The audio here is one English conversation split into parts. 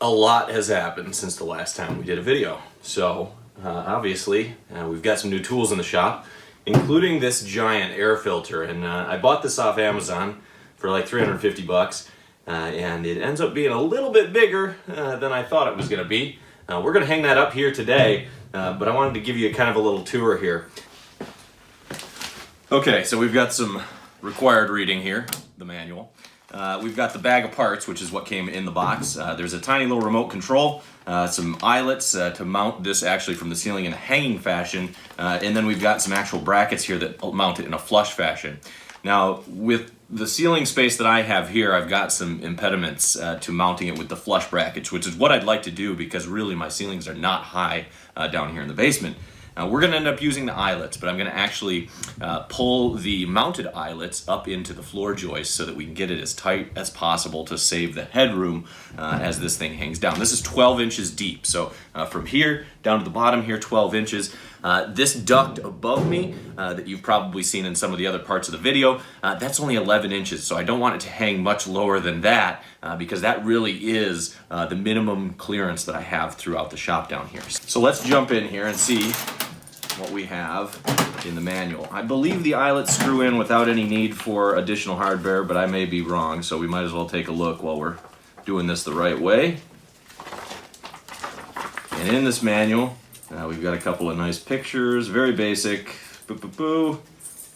A lot has happened since the last time we did a video. So obviously we've got some new tools in the shop, including this giant air filter, and I bought this off Amazon for like 350 bucks, and it ends up being a little bit bigger than I thought it was going to be. We're going to hang that up here today, but I wanted to give you kind of a little tour here. Okay, so we've got some required reading here, the manual. We've got the bag of parts, which is what came in the box. There's a tiny little remote control, some eyelets to mount this actually from the ceiling in a hanging fashion, and then we've got some actual brackets here that mount it in a flush fashion. Now, with the ceiling space that I have here, I've got some impediments to mounting it with the flush brackets, which is what I'd like to do because really my ceilings are not high down here in the basement. We're going to end up using the eyelets, but I'm going to actually pull the mounted eyelets up into the floor joist so that we can get it as tight as possible to save the headroom as this thing hangs down. This is 12 inches deep, so from here down to the bottom here, 12 inches. This duct above me that you've probably seen in some of the other parts of the video, that's only 11 inches, so I don't want it to hang much lower than that because that really is the minimum clearance that I have throughout the shop down here. So let's jump in here and see what we have in the manual. I believe the eyelets screw in without any need for additional hardware, but I may be wrong, so we might as well take a look while we're doing this the right way. And in this manual, we've got a couple of nice pictures, very basic.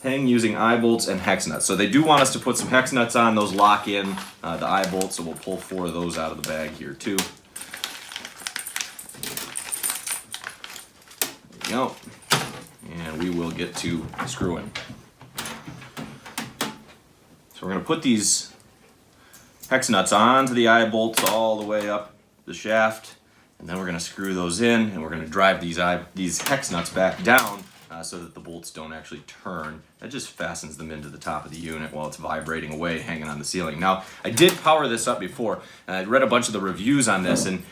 Hang using eye bolts and hex nuts. So they do want us to put some hex nuts on. Those lock in the eye bolts, so we'll pull 4 of those out of the bag here too. There we go. And we will get to screwing. So we're going to put these hex nuts onto the eye bolts all the way up the shaft, and then we're going to screw those in, and we're going to drive these hex nuts back down so that the bolts don't actually turn. That just fastens them into the top of the unit while it's vibrating away, hanging on the ceiling. Now, I did power this up before. I read a bunch of the reviews on this, and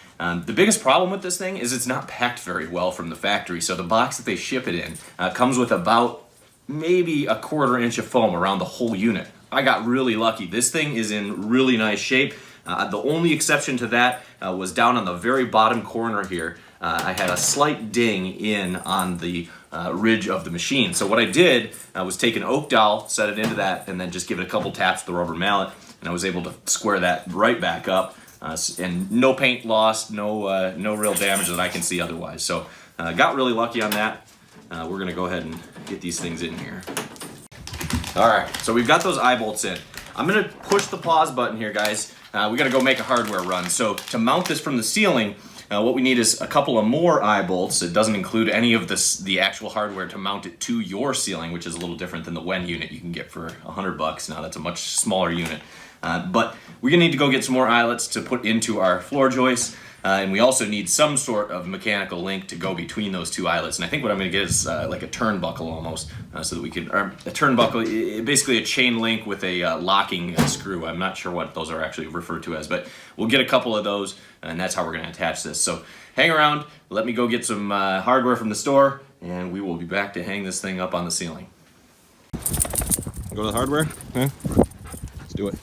the biggest problem with this thing is it's not packed very well from the factory. So the box that they ship it in comes with about maybe a 1/4 inch of foam around the whole unit. I got really lucky. This thing is in really nice shape. The only exception to that was down on the very bottom corner here. I had a slight ding in on the ridge of the machine. So what I did was take an oak dowel, set it into that, and then just give it a couple taps with the rubber mallet, and I was able to square that right back up. And no paint loss, no real damage that I can see otherwise. So got really lucky on that. We're gonna go ahead and get these things in here. All right, so we've got those eye bolts in. I'm gonna push the pause button here, guys. We gotta go make a hardware run. So to mount this from the ceiling, what we need is a couple of more eye bolts. It doesn't include any of the actual hardware to mount it to your ceiling, which is a little different than the Wen unit you can get for 100 bucks. Now that's a much smaller unit. But we're gonna need to go get some more eyelets to put into our floor joists, and we also need some sort of mechanical link to go between those 2 eyelets. And I think what I'm gonna get is like a turnbuckle almost, so that we can, or a turnbuckle, basically a chain link with a locking screw. I'm not sure what those are actually referred to as, but we'll get a couple of those, and that's how we're gonna attach this. So hang around, let me go get some hardware from the store, and we will be back to hang this thing up on the ceiling. Go to the hardware? Huh? Let's do it.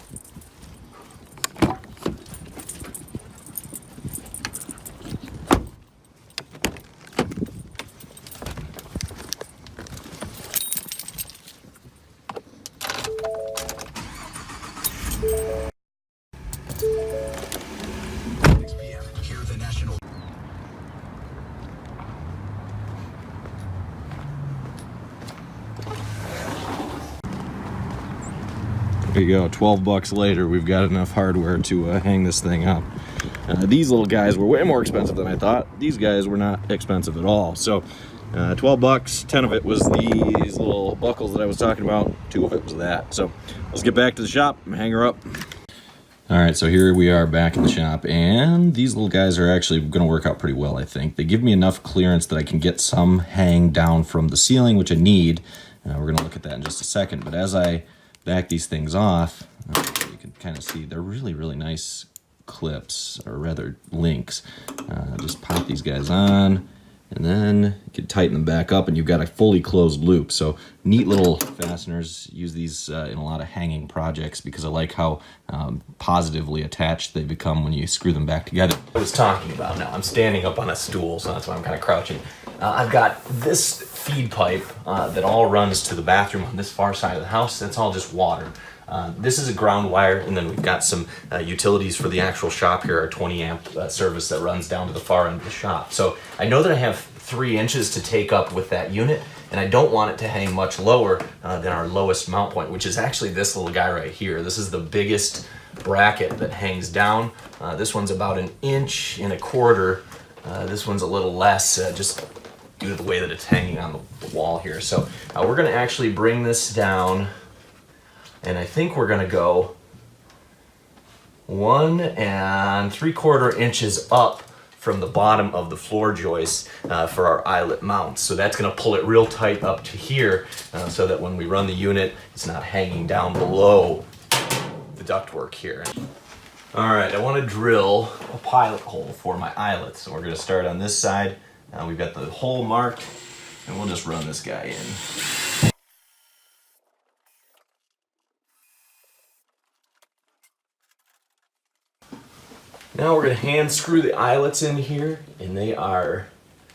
There you go, 12 bucks later, we've got enough hardware to hang this thing up. These little guys were way more expensive than I thought. These guys were not expensive at all. So 12 bucks, 10 of it was these little buckles that I was talking about, 2 of it was that. So let's get back to the shop and hang her up. All right, so here we are back in the shop, and these little guys are actually gonna work out pretty well, I think. They give me enough clearance that I can get some hang down from the ceiling, which I need. We're gonna look at that in just a second, but as I back these things off, you can kind of see they're really, really nice clips, or rather links. Just pop these guys on, And then you can tighten them back up and you've got a fully closed loop. So neat little fasteners. Use these in a lot of hanging projects because I like how positively attached they become when you screw them back together. I was talking about now, I'm standing up on a stool, so that's why I'm kind of crouching. I've got this feed pipe that all runs to the bathroom on this far side of the house. That's all just water. This is a ground wire, and then we've got some utilities for the actual shop here, our 20 amp service that runs down to the far end of the shop. So I know that I have 3 inches to take up with that unit, and I don't want it to hang much lower than our lowest mount point, which is actually this little guy right here. This is the biggest bracket that hangs down. This one's about 1.25 inches. This one's a little less, just due to the way that it's hanging on the wall here. So we're gonna actually bring this down, and I think we're gonna go 1 3/4 inches up from the bottom of the floor joist for our eyelet mounts. So that's gonna pull it real tight up to here so that when we run the unit, it's not hanging down below the ductwork here. All right, I wanna drill a pilot hole for my eyelets. So we're gonna start on this side. We've got the hole marked, and we'll just run this guy in. Now we're going to hand screw the eyelets in here, and they are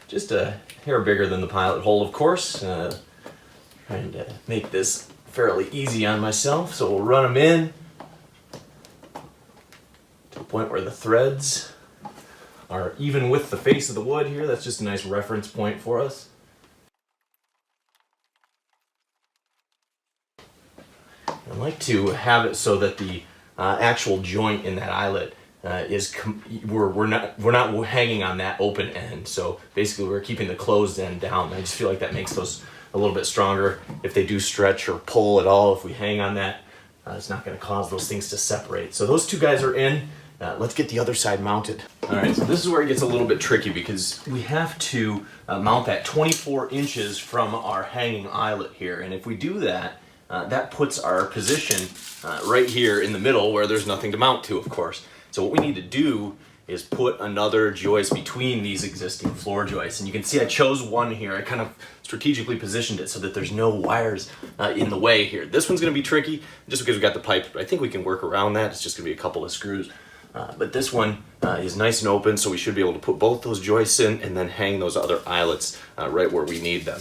just a hair bigger than the pilot hole, of course. Trying to make this fairly easy on myself, so we'll run them in to the point where the threads are even with the face of the wood here. That's just a nice reference point for us. I like to have it so that the actual joint in that eyelet we're not hanging on that open end. So basically we're keeping the closed end down. I just feel like that makes those a little bit stronger if they do stretch or pull at all. If we hang on that, it's not going to cause those things to separate. So those 2 guys are in. Let's get the other side mounted. All right, so this is where it gets a little bit tricky because we have to mount that 24 inches from our hanging eyelet here. And if we do that, that puts our position right here in the middle where there's nothing to mount to, of course. So what we need to do is put another joist between these existing floor joists. And you can see I chose one here. I kind of strategically positioned it so that there's no wires in the way here. This one's gonna be tricky just because we got the pipe. I think we can work around that. It's just gonna be a couple of screws. But this one is nice and open, so we should be able to put both those joists in and then hang those other eyelets right where we need them.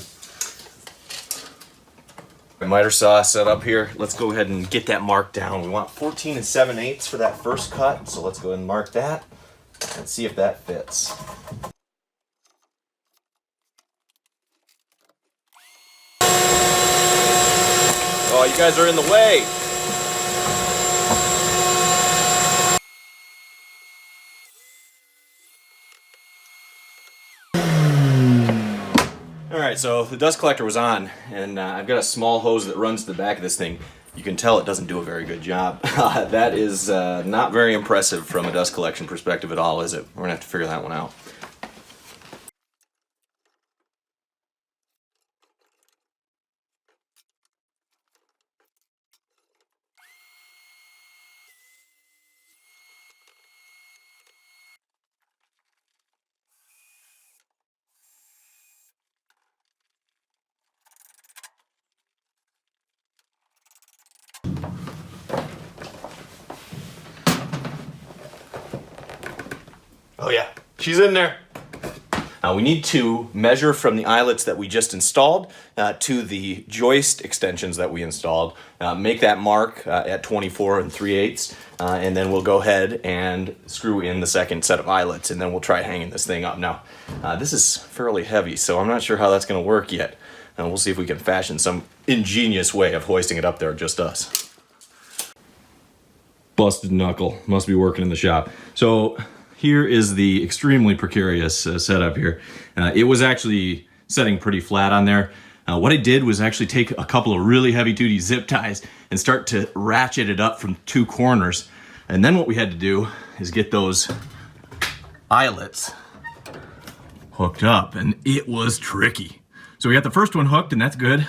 My miter saw set up here. Let's go ahead and get that marked down. We want 14 7/8 for that first cut, so let's go ahead and mark that and see if that fits. Oh, you guys are in the way. Alright, so the dust collector was on, and I've got a small hose that runs to the back of this thing. You can tell it doesn't do a very good job. That is not very impressive from a dust collection perspective at all, is it? We're gonna have to figure that one out. Oh yeah, she's in there. We need to measure from the eyelets that we just installed to the joist extensions that we installed. Make that mark at 24 3/8, and then we'll go ahead and screw in the second set of eyelets, and then we'll try hanging this thing up. Now, this is fairly heavy, so I'm not sure how that's gonna work yet. We'll see if we can fashion some ingenious way of hoisting it up there, just us. Busted knuckle, must be working in the shop. So here is the extremely precarious setup here. It was actually setting pretty flat on there. What I did was actually take a couple of really heavy duty zip ties and start to ratchet it up from 2 corners. And then what we had to do is get those eyelets hooked up, and it was tricky. So we got the first one hooked, and that's good.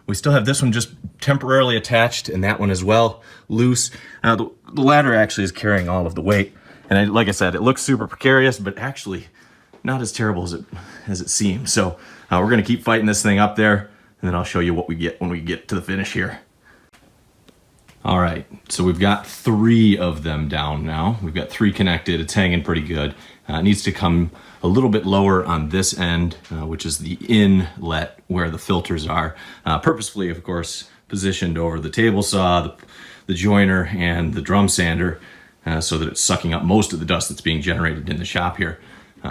We still have this one just temporarily attached, and that one as well, loose. The ladder actually is carrying all of the weight. And like I said, it looks super precarious, but actually not as terrible as it seems. So we're gonna keep fighting this thing up there, and then I'll show you what we get when we get to the finish here. All right, so we've got 3 of them down now. We've got 3 connected. It's hanging pretty good. It needs to come a little bit lower on this end, which is the inlet where the filters are. Purposefully, of course, positioned over the table saw, the joiner, and the drum sander, so that it's sucking up most of the dust that's being generated in the shop here.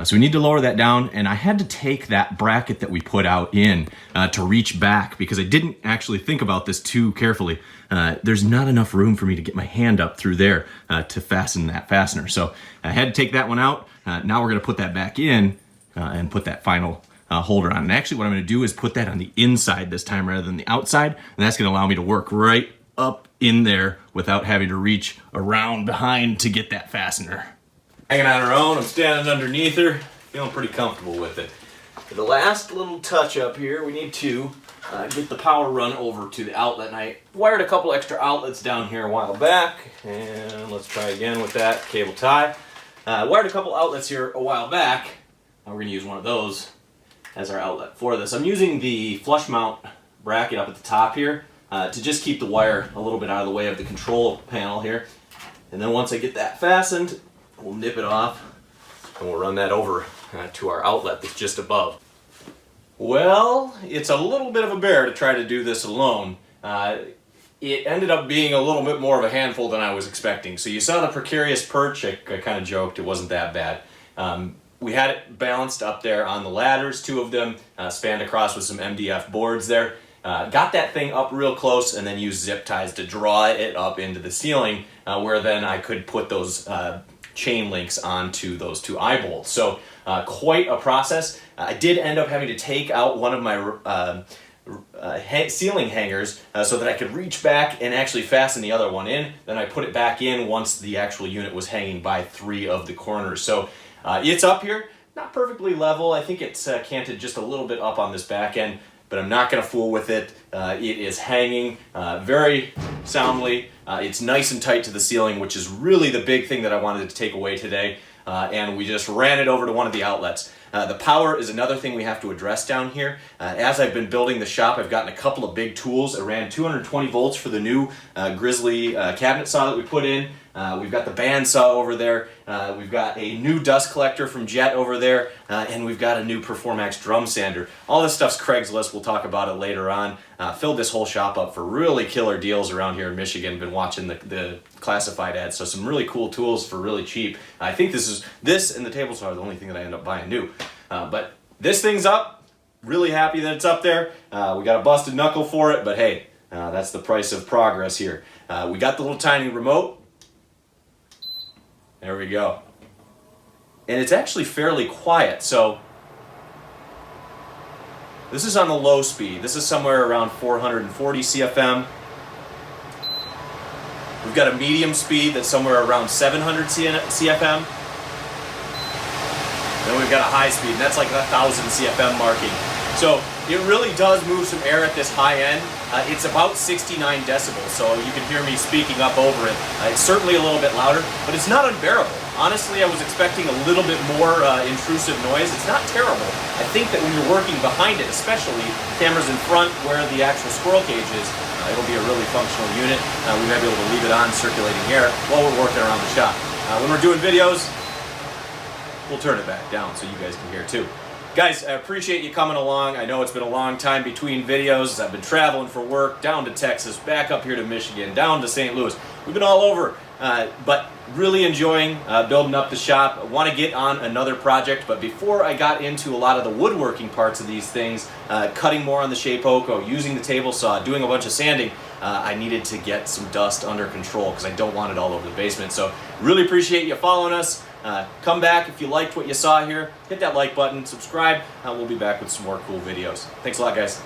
So we need to lower that down, and I had to take that bracket that we put out in to reach back, because I didn't actually think about this too carefully. There's not enough room for me to get my hand up through there to fasten that fastener. So I had to take that one out. Now we're gonna put that back in and put that final holder on. And actually what I'm gonna do is put that on the inside this time rather than the outside, and that's gonna allow me to work right up in there without having to reach around behind to get that fastener. Hanging on her own, I'm standing underneath her, feeling pretty comfortable with it. For the last little touch up here, we need to get the power run over to the outlet. And I wired a couple extra outlets down here a while back, and let's try again with that cable tie. Wired a couple outlets here a while back. We're gonna use one of those as our outlet for this. I'm using the flush mount bracket up at the top here to just keep the wire a little bit out of the way of the control panel here. And then once I get that fastened, we'll nip it off and we'll run that over to our outlet that's just above. Well, it's a little bit of a bear to try to do this alone. It ended up being a little bit more of a handful than I was expecting. So you saw the precarious perch. I kind of joked it wasn't that bad. We had it balanced up there on the ladders, 2 of them spanned across with some MDF boards there. Got that thing up real close and then used zip ties to draw it up into the ceiling where then I could put those chain links onto those 2 eye bolts. So quite a process. I did end up having to take out one of my ceiling hangers so that I could reach back and actually fasten the other one in. Then I put it back in once the actual unit was hanging by 3 of the corners. So it's up here, not perfectly level. I think it's canted just a little bit up on this back end, but I'm not going to fool with it. It is hanging very soundly. It's nice and tight to the ceiling, which is really the big thing that I wanted to take away today. And we just ran it over to one of the outlets. The power is another thing we have to address down here. As I've been building the shop, I've gotten a couple of big tools. I ran 220 volts for the new Grizzly cabinet saw that we put in. We've got the band saw over there. We've got a new dust collector from Jet over there. And we've got a new Performax drum sander. All this stuff's Craigslist. We'll talk about it later on. Filled this whole shop up for really killer deals around here in Michigan. Been watching the classified ads. So some really cool tools for really cheap. I think this and the table saw are the only thing that I end up buying new. But this thing's up. Really happy that it's up there. We got a busted knuckle for it, but hey, that's the price of progress here. We got the little tiny remote. There we go. And it's actually fairly quiet, so this is on the low speed. This is somewhere around 440 CFM. We've got a medium speed that's somewhere around 700 CFM. Then we've got a high speed, and that's like 1,000 CFM marking. So it really does move some air at this high end. It's about 69 decibels, so you can hear me speaking up over it. It's certainly a little bit louder, but it's not unbearable. Honestly, I was expecting a little bit more intrusive noise. It's not terrible. I think that when you're working behind it, especially cameras in front where the actual squirrel cage is, it'll be a really functional unit. We might be able to leave it on circulating air while we're working around the shop. When we're doing videos, we'll turn it back down so you guys can hear too. Guys, I appreciate you coming along. I know it's been a long time between videos. I've been traveling for work, down to Texas, back up here to Michigan, down to St. Louis. We've been all over, but really enjoying building up the shop. I want to get on another project, but before I got into a lot of the woodworking parts of these things, cutting more on the Shapeoko, using the table saw, doing a bunch of sanding, I needed to get some dust under control because I don't want it all over the basement. So really appreciate you following us. Come back if you liked what you saw here. Hit that like button, subscribe. We'll be back with some more cool videos. Thanks a lot, guys.